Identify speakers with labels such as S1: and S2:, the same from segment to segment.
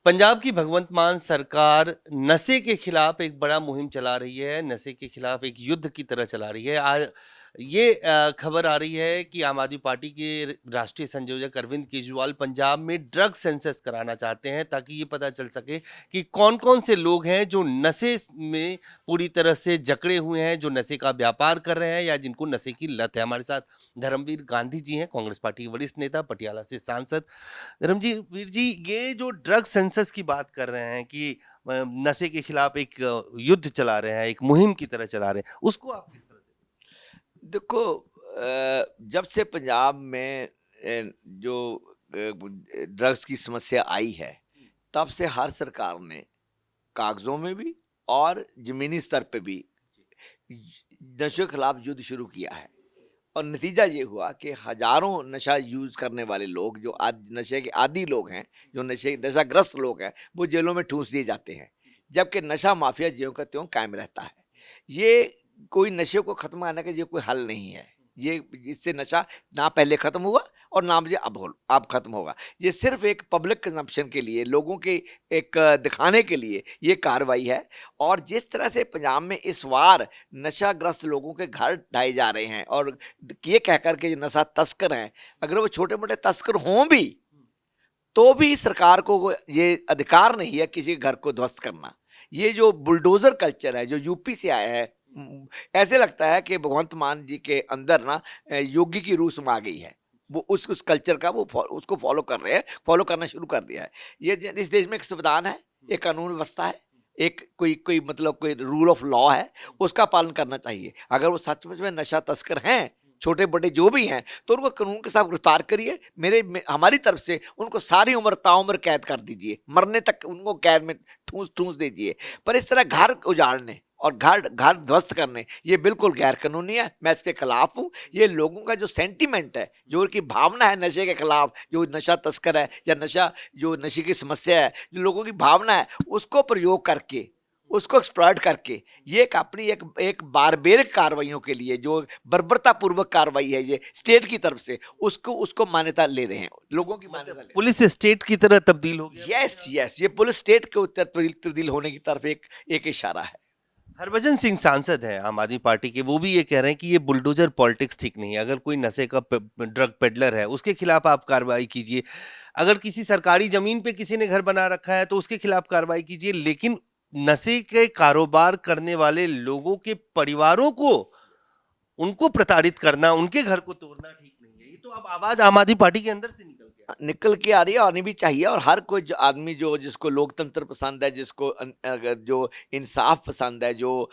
S1: पंजाब की भगवंत मान सरकार नशे के खिलाफ एक बड़ा मुहिम चला रही है, नशे के खिलाफ एक युद्ध की तरह चला रही है। ये खबर आ रही है कि आम आदमी पार्टी के राष्ट्रीय संयोजक अरविंद केजरीवाल पंजाब में ड्रग सेंसस कराना चाहते हैं ताकि ये पता चल सके कि कौन-कौन से लोग हैं जो नशे में पूरी तरह से जकड़े हुए हैं, जो नशे का व्यापार कर रहे हैं या जिनको नशे की लत है। हमारे साथ धर्मवीर गांधी जी हैं, कांग्रेस पार्टी के वरिष्ठ नेता, पटियाला से सांसद। धर्मजीवीर जी, ये जो ड्रग सेंसस की बात कर रहे हैं कि नशे के खिलाफ एक युद्ध चला रहे हैं, एक मुहिम की तरह चला रहे हैं, उसको आप किस तरह से?
S2: देखो, जब से पंजाब में जो ड्रग्स की समस्या आई है, तब से हर सरकार ने कागजों में भी और जमीनी स्तर पे भी नशे के खिलाफ युद्ध शुरू किया है। और नतीजा ये हुआ कि हजारों नशा यूज करने वाले लोग, जो नशे के आदी लोग हैं, जो नशाग्रस्त लोग हैं, वो जेलों में ठूंस दिए जाते हैं, जबकि नशा माफिया ज्यों का त्यों कायम रहता है। ये कोई नशे को खत्म करने का ये कोई हल नहीं है। ये इससे नशा ना पहले खत्म हुआ और ना मुझे अब खत्म होगा। ये सिर्फ एक पब्लिक कंजम्पशन के लिए, लोगों के एक दिखाने के लिए ये कार्रवाई है। और जिस तरह से पंजाब में इस बार नशाग्रस्त लोगों के घर ढाए जा रहे हैं और ये कहकर के नशा तस्कर हैं, अगर वो छोटे मोटे तस्कर हों भी तो भी सरकार को ये अधिकार नहीं है किसी घर को ध्वस्त करना। ये जो बुलडोजर कल्चर है जो यूपी से आया है, ऐसे लगता है कि भगवंत मान जी के अंदर ना योगी की रूह समा गई है। वो उस कल्चर का वो उसको फॉलो कर रहे हैं, फॉलो करना शुरू कर दिया है। ये इस देश में एक संविधान है, एक कानून व्यवस्था है, एक कोई कोई मतलब कोई रूल ऑफ लॉ है, उसका पालन करना चाहिए। अगर वो सचमुच में नशा तस्कर हैं, छोटे बड़े जो भी हैं, तो उनको कानून के साथ गिरफ्तार करिए। हमारी तरफ से उनको सारी उम्र ताउम्र कैद कर दीजिए, मरने तक उनको कैद में ठूंस ठूंस दीजिए। पर इस तरह घर उजाड़ने और घर घर ध्वस्त करने, ये बिल्कुल गैर कानूनी है। मैं इसके खिलाफ हूँ। ये लोगों का जो सेंटीमेंट है, जो उनकी भावना है नशे के खिलाफ, जो नशा तस्कर है या जो नशे की समस्या है, जो लोगों की भावना है, उसको प्रयोग करके, उसको एक्सप्लॉइट करके ये एक अपनी एक बारबेरिक कार्रवाइयों के लिए जो बर्बरता पूर्वक कार्रवाई है ये स्टेट की तरफ से, उसको उसको मान्यता ले रहे हैं, लोगों की मान्यता ले रहे हैं।
S1: पुलिस स्टेट की तरह तब्दील हो गया।
S2: यस यस, ये पुलिस स्टेट के उत्तर तब्दील होने की तरफ एक इशारा है।
S1: हरभजन सिंह सांसद हैं आम आदमी पार्टी के, वो भी ये कह रहे हैं कि ये बुलडोजर पॉलिटिक्स ठीक नहीं है। अगर कोई नशे का ड्रग पेडलर है, उसके खिलाफ आप कार्रवाई कीजिए। अगर किसी सरकारी जमीन पे किसी ने घर बना रखा है तो उसके खिलाफ कार्रवाई कीजिए, लेकिन नशे के कारोबार करने वाले लोगों के परिवारों को, उनको प्रताड़ित करना, उनके घर को तोड़ना ठीक नहीं है। ये तो अब आवाज आम आदमी पार्टी के अंदर से
S2: निकल के आ रही है, आनी भी चाहिए। और हर कोई जो आदमी जो जिसको लोकतंत्र पसंद है, जिसको जो इंसाफ पसंद है, जो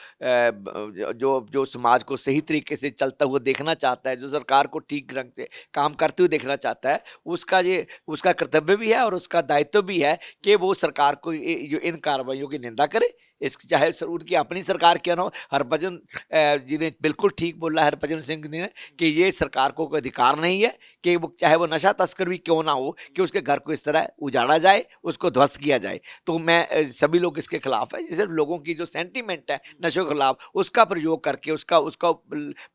S2: समाज को सही तरीके से चलता हुआ देखना चाहता है, जो सरकार को ठीक ढंग से काम करते हुए देखना चाहता है, उसका कर्तव्य भी है और उसका दायित्व भी है कि वो सरकार को जो इन कार्रवाइयों की निंदा करे। इस चाहे उनकी अपनी सरकार क्यों ना हो। हरभजन जी ने बिल्कुल ठीक बोला, हरभजन सिंह ने, कि ये सरकार को कोई अधिकार नहीं है कि वो चाहे वो नशा तस्कर भी क्यों ना हो कि उसके घर को इस तरह उजाड़ा जाए, उसको ध्वस्त किया जाए। तो मैं सभी लोग इसके खिलाफ है। जैसे लोगों की जो सेंटीमेंट है नशों के खिलाफ, उसका प्रयोग करके, उसका उसका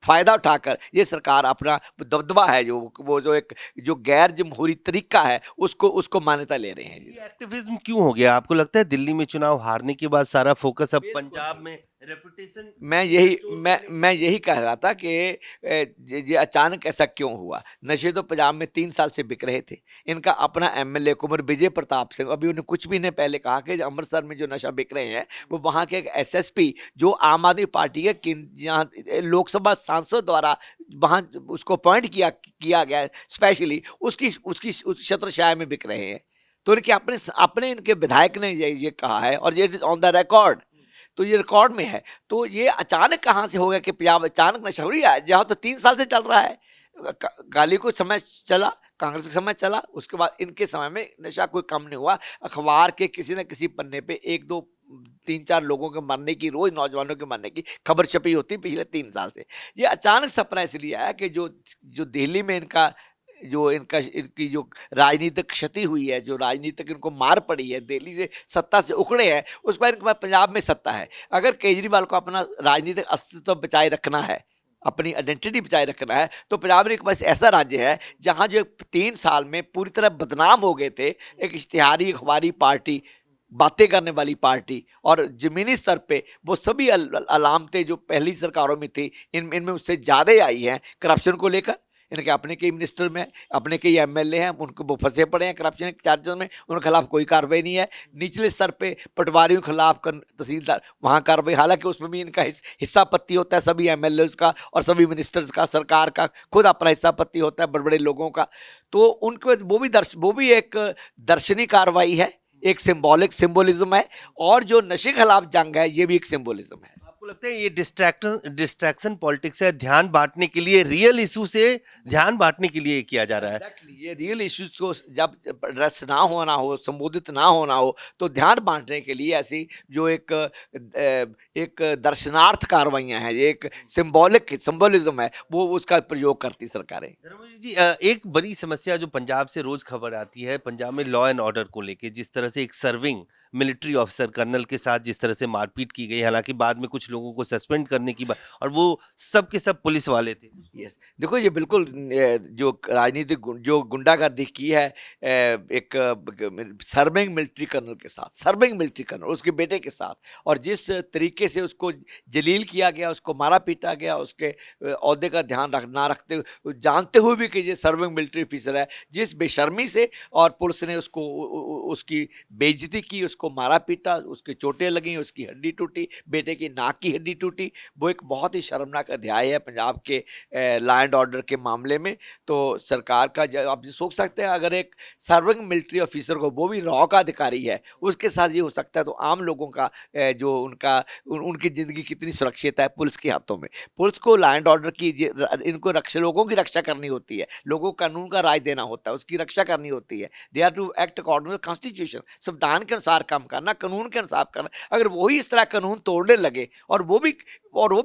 S2: फायदा उठाकर ये सरकार अपना दबदबा है, जो वो जो एक जो गैर जमहूरी तरीका है, उसको मान्यता ले रहे हैं।
S1: ये एक्टिविज्म क्यों हो गया? आपको लगता है दिल्ली में चुनाव हारने के बाद सारा फोकस अब पंजाब में रेपुटेशन?
S2: मैं यही कह रहा था कि ये अचानक ऐसा क्यों हुआ। नशे तो पंजाब में 3 साल से बिक रहे थे। इनका अपना एमएलए कुंवर विजय प्रताप सिंह, अभी उन्हें कुछ भी ने पहले कहा कि अमृतसर में जो नशा बिक रहे हैं, वो वहाँ के एक एसएसपी जो आम आदमी पार्टी के जहाँ लोकसभा सांसद द्वारा वहाँ उसको अपॉइंट किया गया स्पेशली, उसकी उसकी उस छत्रछाया में बिक रहे हैं। तो इनके अपने इनके विधायक ने ये कहा है और ये ऑन द रिकॉर्ड, तो ये रिकॉर्ड में है। तो ये अचानक कहाँ से हो गया कि पंजाब अचानक नशा हो रही है, जहाँ तो 3 साल से चल रहा है। गाली को समय चला, कांग्रेस के समय चला, उसके बाद इनके समय में नशा कोई कम नहीं हुआ। अखबार के किसी न किसी पन्ने पे 1-2 3-4 लोगों के मरने की, रोज नौजवानों के मरने की खबर छपी होती पिछले 3 साल से। ये अचानक सपना इसलिए आया कि जो दिल्ली में इनकी जो राजनीतिक क्षति हुई है, जो राजनीतिक इनको मार पड़ी है, दिल्ली से सत्ता से उखड़े हैं, उस पर इनके पास पंजाब में सत्ता है। अगर केजरीवाल को अपना राजनीतिक अस्तित्व बचाए रखना है अपनी आइडेंटिटी बचाए रखना है, तो पंजाब एक बस ऐसा राज्य है जहां जो 3 साल में पूरी तरह बदनाम हो गए थे, एक इश्तिहारी अखबारी पार्टी, बातें करने वाली पार्टी, और जमीनी स्तर पे वो सभी अलामतें जो पहली सरकारों में थी इनमें उससे ज़्यादा आई हैं करप्शन को लेकर। इनके अपने कई मिनिस्टर में, अपने कई एमएलए हैं, उनको वो फंसे पड़े हैं करप्शन के चार्जेस में, उनके खिलाफ कोई कार्रवाई नहीं है। निचले स्तर पे पटवारियों के खिलाफ तहसीलदार वहाँ कार्रवाई, हालांकि उसमें भी इनका हिस्सा पत्ती होता है सभी एमएलए का और सभी मिनिस्टर्स का, सरकार का खुद अपना हिस्सा पत्ती होता है बड़े बड़े लोगों का। तो उनको वो भी एक दर्शनीय कार्रवाई है, एक सिंबोलिज्म है, और जो नशे के खिलाफ जंग है ये भी एक सिंबोलिज्म है।
S1: आपको लगता है ये डिस्ट्रैक्शन पॉलिटिक्स है, ध्यान बांटने के लिए, रियल इशू से ध्यान बांटने के लिए किया जा रहा है?
S2: Exactly, ये रियल इश्यूज को जब एड्रेस ना होना हो, संबोधित ना होना हो, तो ध्यान बांटने के लिए ऐसी जो एक दर्शनार्थ कार्रवाइयां हैं, एक सिंबोलिज्म है, वो उसका प्रयोग करती सरकारें।
S1: धर्मेंद्र जी, एक बड़ी समस्या जो पंजाब से रोज खबर आती है, पंजाब में लॉ एंड ऑर्डर को लेके, जिस तरह से एक सर्विंग मिलिट्री ऑफिसर कर्नल के साथ जिस तरह से मारपीट की गई, हालांकि बाद में कुछ लोगों को सस्पेंड करने की बात, और वो सब के सब पुलिस वाले थे।
S2: यस, देखो ये बिल्कुल जो राजनीतिक जो गुंडागर्दी की है, एक सर्विंग मिलिट्री कर्नल के साथ, सर्विंग मिलिट्री कर्नल उसके बेटे के साथ, और जिस तरीके से उसको जलील किया गया, उसको मारा पीटा गया, उसके ओहदे का ध्यान ना रखते हुए, जानते हुए भी कि ये सर्विंग मिलिट्री ऑफिसर है, जिस बेशर्मी से और पुलिस ने उसको उसकी बेइज्जती की, उसको मारा पीटा, उसके चोटें लगी, उसकी हड्डी टूटी, बेटे की नाक की हड्डी टूटी, वो एक बहुत ही शर्मनाक अध्याय है पंजाब के लॉ एंड ऑर्डर के मामले में। तो सरकार का आप सोच सकते हैं, अगर एक सर्विंग मिलिट्री ऑफिसर को, वो भी रॉ का अधिकारी है, उसके साथ ये हो सकता है, तो आम लोगों का जो उनकी ज़िंदगी कितनी सुरक्षित है पुलिस के हाथों में। पुलिस को लॉ एंड ऑर्डर की इनको लोगों की रक्षा करनी होती है, लोगों को कानून का राज देना होता है, उसकी रक्षा करनी होती है। They are to act according to constitution, संविधान के अनुसार काम करना, कानून के अनुसार करना। अगर वही इस तरह कानून तोड़ने लगे, और वो भी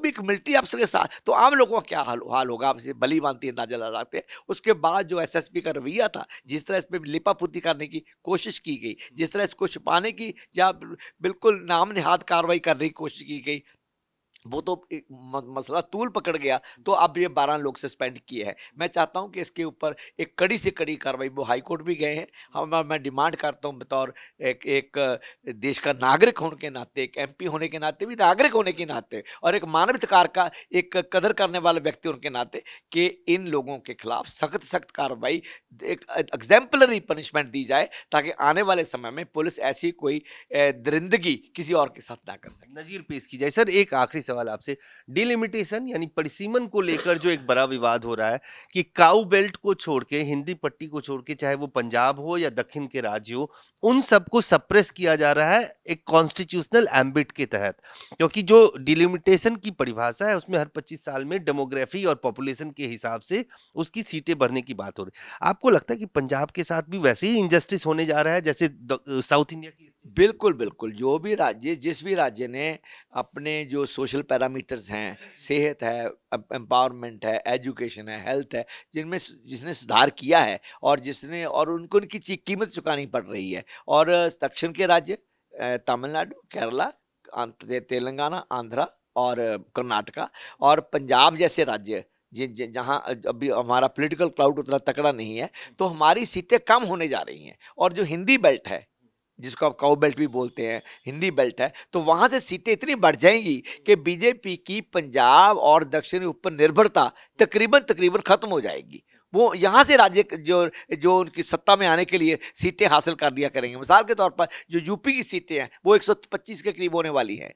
S2: एक मिलिट्री अफसर के साथ, तो आम लोगों का क्या हाल होगा, आप इसे भली भांति अंदाजा लगा सकते हैं। उसके बाद जो एसएसपी का रवैया था, जिस तरह इस पर लिपापुती करने की कोशिश की गई, जिस तरह इसको छुपाने की या बिल्कुल नाम निहाद कार्रवाई करने की कोशिश की गई, वो तो एक मसला तूल पकड़ गया। तो अब ये 12 लोग सस्पेंड किए हैं। मैं चाहता हूं कि इसके ऊपर एक कड़ी से कड़ी कार्रवाई, वो हाई कोर्ट भी गए हैं। मैं डिमांड करता हूं बतौर एक देश का नागरिक होने के नाते, एक एमपी होने के नाते भी, नागरिक होने के नाते, और एक मानवाधिकार का एक कदर करने वाले व्यक्ति होने के नाते, कि इन लोगों के खिलाफ सख्त सख्त कार्रवाई, एक एग्जाम्पलरी पनिशमेंट दी जाए, ताकि आने वाले समय में पुलिस ऐसी कोई दरिंदगी किसी और के साथ ना कर सके,
S1: नजीर पेश की जाए। सर, एक आखिरी सवाल आपसे, डिलिमिटेशन यानी परिसीमन को लेकर जो एक बड़ा विवाद हो रहा है कि काऊ बेल्ट को छोड़ के, हिंदी पट्टी को छोड़ के, चाहे वो पंजाब हो या दक्षिण के राज्य हो, उन सबको सप्रेस किया जा रहा है एक कॉन्स्टिट्यूशनल एम्बिट के तहत, क्योंकि जो डिलिमिटेशन की परिभाषा है उसमें हर 25 साल में डेमोग्राफी और पॉपुलेशन के हिसाब से उसकी सीटें बढ़ने की बात हो रही है। आपको लगता है कि पंजाब के साथ भी वैसे ही इंजस्टिस होने जा रहा है जैसे साउथ इंडिया की?
S2: बिल्कुल, बिल्कुल। जो भी राज्य, जिस भी राज्य ने अपने जो सोशल पैरामीटर्स हैं, सेहत है, एम्पावरमेंट है, एजुकेशन है, हेल्थ है, जिसने सुधार किया है, और उनको उनकी कीमत चुकानी पड़ रही है। और दक्षिण के राज्य, तमिलनाडु, केरला, तेलंगाना, आंध्रा और कर्नाटका, और पंजाब जैसे राज्य, जहाँ अभी हमारा पॉलिटिकल क्लाउड उतना तकड़ा नहीं है, तो हमारी सीटें कम होने जा रही हैं। और जो हिंदी बेल्ट है, जिसको आप काऊ बेल्ट भी बोलते हैं, हिंदी बेल्ट है, तो वहां से सीटें इतनी बढ़ जाएंगी कि बीजेपी की पंजाब और दक्षिण ऊपर निर्भरता तकरीबन खत्म हो जाएगी। वो यहाँ से राज्य जो उनकी सत्ता में आने के लिए सीटें हासिल कर दिया करेंगे। मिसाल के तौर पर जो यूपी की सीटें हैं, वो 125 के करीब होने वाली हैं।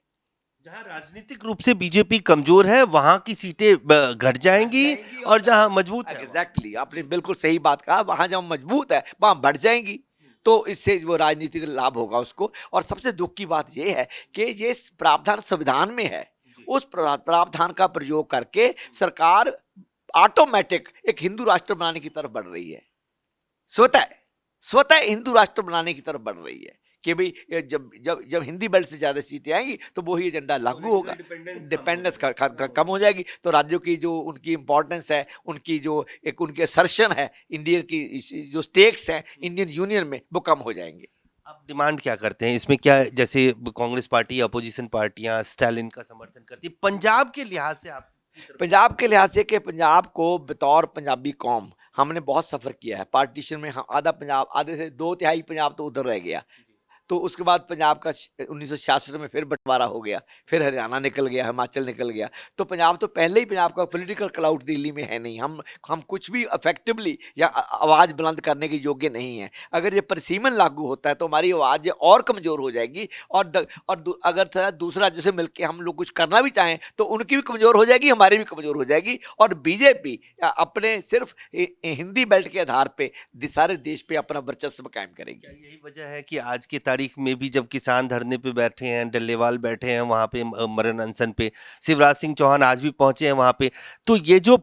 S1: जहां राजनीतिक रूप से बीजेपी कमजोर है, वहां की सीटें घट जाएंगी, और जहां मजबूत है,
S2: एग्जैक्टली, आपने बिल्कुल सही बात कहा, वहां जहां मजबूत है वहां बढ़ जाएंगी, तो इससे वो राजनीतिक लाभ होगा उसको। और सबसे दुख की बात यह है कि ये प्रावधान संविधान में है, उस प्रावधान का प्रयोग करके सरकार ऑटोमेटिक एक हिंदू राष्ट्र बनाने की तरफ बढ़ रही है, स्वतः हिंदू राष्ट्र बनाने की तरफ बढ़ रही है, कि भाई जब हिंदी बेल्ट से ज्यादा सीटें आएंगी, तो वही एजेंडा लागू होगा, डिपेंडेंस कम हो जाएगी, तो राज्यों की जो उनकी इंपॉर्टेंस है, उनकी जो उनकी असर्शन है, इंडियन की जो स्टेक्स हैं इंडियन यूनियन में, वो कम हो जाएंगे।
S1: आप डिमांड क्या करते हैं इसमें? क्या, जैसे कांग्रेस पार्टी, अपोजिशन पार्टियां स्टालिन का समर्थन करती है, पंजाब के लिहाज से आप
S2: पंजाब के लिहाज से कि पंजाब को बतौर पंजाबी कौम हमने बहुत सफ़र किया है। पार्टीशन में आधा पंजाब, आधे से 2/3 पंजाब तो उधर रह गया। तो उसके बाद पंजाब का 1966 में फिर बंटवारा हो गया, फिर हरियाणा निकल गया, हिमाचल निकल गया। तो पंजाब तो पहले ही पंजाब का पॉलिटिकल क्लाउड दिल्ली में है नहीं। हम कुछ भी इफेक्टिवली या आवाज़ बुलंद करने के योग्य नहीं है। अगर ये परसीमन लागू होता है तो हमारी आवाज़ और कमज़ोर हो जाएगी। अगर दूसरा जैसे मिलकर हम लोग कुछ करना भी चाहें तो उनकी भी कमज़ोर हो जाएगी, हमारी भी कमज़ोर हो जाएगी। और बीजेपी अपने सिर्फ हिंदी बेल्ट के आधार पर सारे देश पे अपना वर्चस्व कायम करेगी।
S1: यही वजह है कि आज की तारीख में भी जब किसान धरने पे बैठे हैं, डल्लेवाल बैठे हैं वहां पे मरण अनशन पे, शिवराज सिंह चौहान आज भी पहुंचे हैं वहां पे, तो ये जो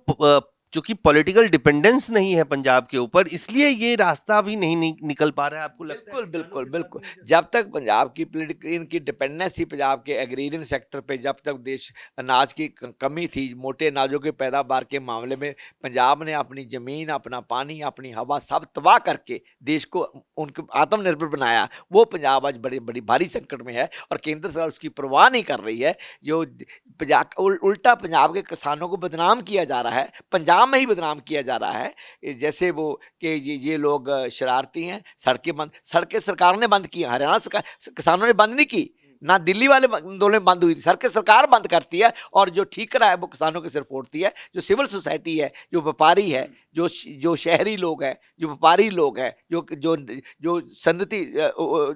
S1: चूंकि पॉलिटिकल डिपेंडेंस नहीं है पंजाब के ऊपर, इसलिए ये रास्ता भी नहीं निकल पा रहा है। आपको लगता है?
S2: बिल्कुल बिल्कुल जब तक पंजाब की पॉलिटिकल इनकी डिपेंडेंसी पंजाब के एग्रीरियन सेक्टर पे, जब तक देश अनाज की कमी थी, मोटे अनाजों के पैदावार के मामले में पंजाब ने अपनी ज़मीन, अपना पानी, अपनी हवा सब तबाह करके देश को उनको आत्मनिर्भर बनाया। वो पंजाब आज बड़ी बड़ी भारी संकट में है और केंद्र सरकार उसकी परवाह नहीं कर रही है। जो उल्टा पंजाब के किसानों को बदनाम किया जा रहा है, पंजाब में ही बदनाम किया जा रहा है। जैसे वो कि ये लोग शरारती हैं, सड़कें सरकार ने बंद की, हरियाणा सरकार, किसानों ने बंद नहीं की, ना दिल्ली वाले आंदोलन बंद हुई थी, सड़कें सरकार बंद करती है और जो ठीक रहा है वो किसानों के सिर फोड़ती है। जो सिविल सोसाइटी है, जो व्यापारी है, जो शहरी लोग हैं, जो व्यापारी लोग हैं, जो सन्नती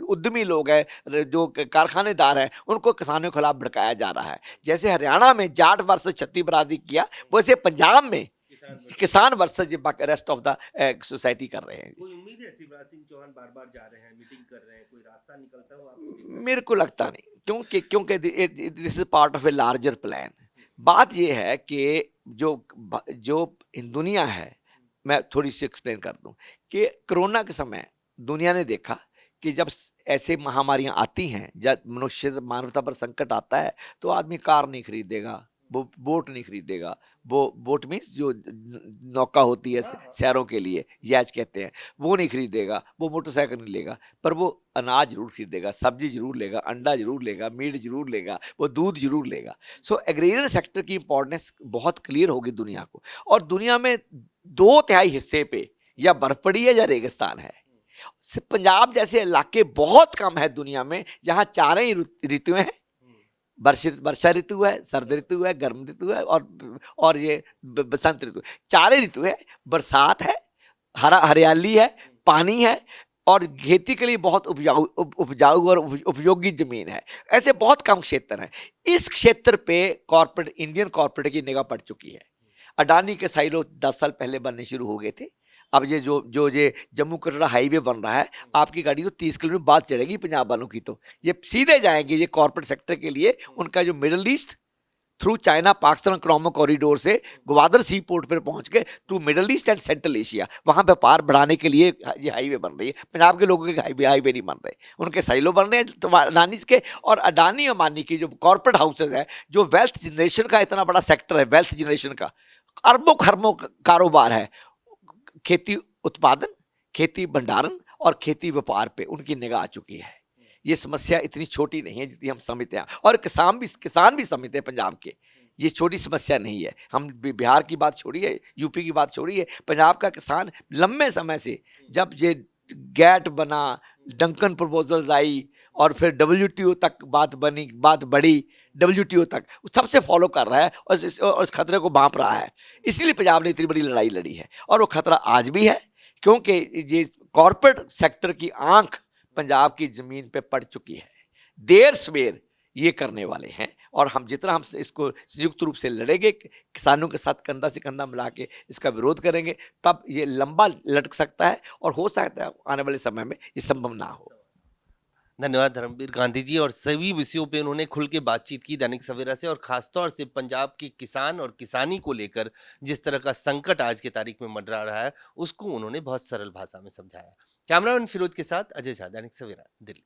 S2: उद्यमी लोग हैं, जो कारखानेदार हैं, उनको किसानों के खिलाफ भड़काया जा रहा है। जैसे हरियाणा में जाट वर्सेस छत्ती बरादरी किया, वैसे पंजाब में किसान versus rest of the society कर रहे हैं।
S1: कोई उम्मीद है? शिवराज सिंह चौहान बार-बार जा रहे हैं, मीटिंग कर रहे हैं, कोई रास्ता निकलता हो आपको?
S2: मेरे को लगता नहीं, क्योंकि this is part of a larger plan. बात यह है कि जो दुनिया है, मैं थोड़ी सी एक्सप्लेन कर दूं कि कोरोना के समय दुनिया ने देखा कि जब ऐसे महामारियां आती हैं, जब मानवता पर संकट आता है, तो आदमी कार नहीं खरीदेगा, वो बोट नहीं खरीदेगा। वो बोट मीन्स जो नौका होती है सैरों के लिए, याच कहते हैं, वो नहीं खरीदेगा, वो मोटरसाइकिल नहीं लेगा, पर वो अनाज जरूर खरीदेगा, सब्जी जरूर लेगा, अंडा जरूर लेगा, मीट जरूर लेगा, वो दूध जरूर लेगा। सो एग्रीरियन सेक्टर की इंपॉर्टेंस बहुत क्लियर होगी दुनिया को। और दुनिया में 2/3 हिस्से पे या बर्फ पड़ी है या रेगिस्तान है। पंजाब जैसे इलाके बहुत कम है दुनिया में जहाँ चारों ही ऋतुएं हैं। वर्षा ऋतु है, सर्द ऋतु है, गर्म ऋतु है और ये बसंत ऋतु। चारों ऋतु है, बरसात है, हरियाली है, पानी है और खेती के लिए बहुत उपजाऊ और उपयोगी जमीन है। ऐसे बहुत कम क्षेत्र हैं। इस क्षेत्र पे इंडियन कॉर्पोरेट की निगाह पड़ चुकी है। अडानी के साइलो 10 साल पहले बनने शुरू हो गए थे। अब ये ये जम्मू कटरा हाईवे बन रहा है, आपकी गाड़ी तो 30 किलोमीटर बाद चढ़ेगी पंजाब वालों की, तो ये सीधे जाएंगे। ये कॉर्पोरेट सेक्टर के लिए उनका जो middle east through China Pakistan economic corridor से ग्वादर सी पोर्ट पर पहुंच के through middle east and central Asia, वहां व्यापार बढ़ाने के लिए ये हाईवे बन रही है। पंजाब के लोगों के हाईवे नहीं बन रहे, उनके साइलो बन रहे हैं तो अडानी के। और अडानी अंबानी की जो कॉर्पोरेट हाउसेज है, जो वेल्थ जनरेशन का इतना बड़ा सेक्टर है, वेल्थ जनरेशन का अरबों खरबों कारोबार है, खेती उत्पादन, खेती भंडारण और खेती व्यापार पे उनकी निगाह आ चुकी है। ये समस्या इतनी छोटी नहीं है जितनी हम समझते हैं, और किसान भी समझते हैं पंजाब के। ये छोटी समस्या नहीं है। हम बिहार की बात छोड़िए, यूपी की बात छोड़िए, पंजाब का किसान लंबे समय से, जब ये गैट बना, डंकन प्रपोजल्स आई और फिर WTO तक बात बढ़ी, WTO तक सबसे फॉलो कर रहा है और इस खतरे को भांप रहा है। इसीलिए पंजाब ने इतनी बड़ी लड़ाई लड़ी है और वो खतरा आज भी है, क्योंकि ये कॉर्पोरेट सेक्टर की आंख पंजाब की जमीन पे पड़ चुकी है। देर सवेर ये करने वाले हैं और हम इसको संयुक्त रूप से लड़ेंगे, किसानों के साथ कंधा से कंधा मिला के इसका विरोध करेंगे, तब ये लंबा लटक सकता है और हो सकता है आने वाले समय में ये संभव ना हो।
S1: धन्यवाद धर्मवीर गांधी जी। और सभी विषयों पे उन्होंने खुल के बातचीत की दैनिक सवेरा से, और खासतौर से पंजाब के किसान और किसानी को लेकर जिस तरह का संकट आज की तारीख में मंडरा रहा है, उसको उन्होंने बहुत सरल भाषा में समझाया। कैमरामैन फिरोज के साथ अजय झा, दैनिक सवेरा, दिल्ली।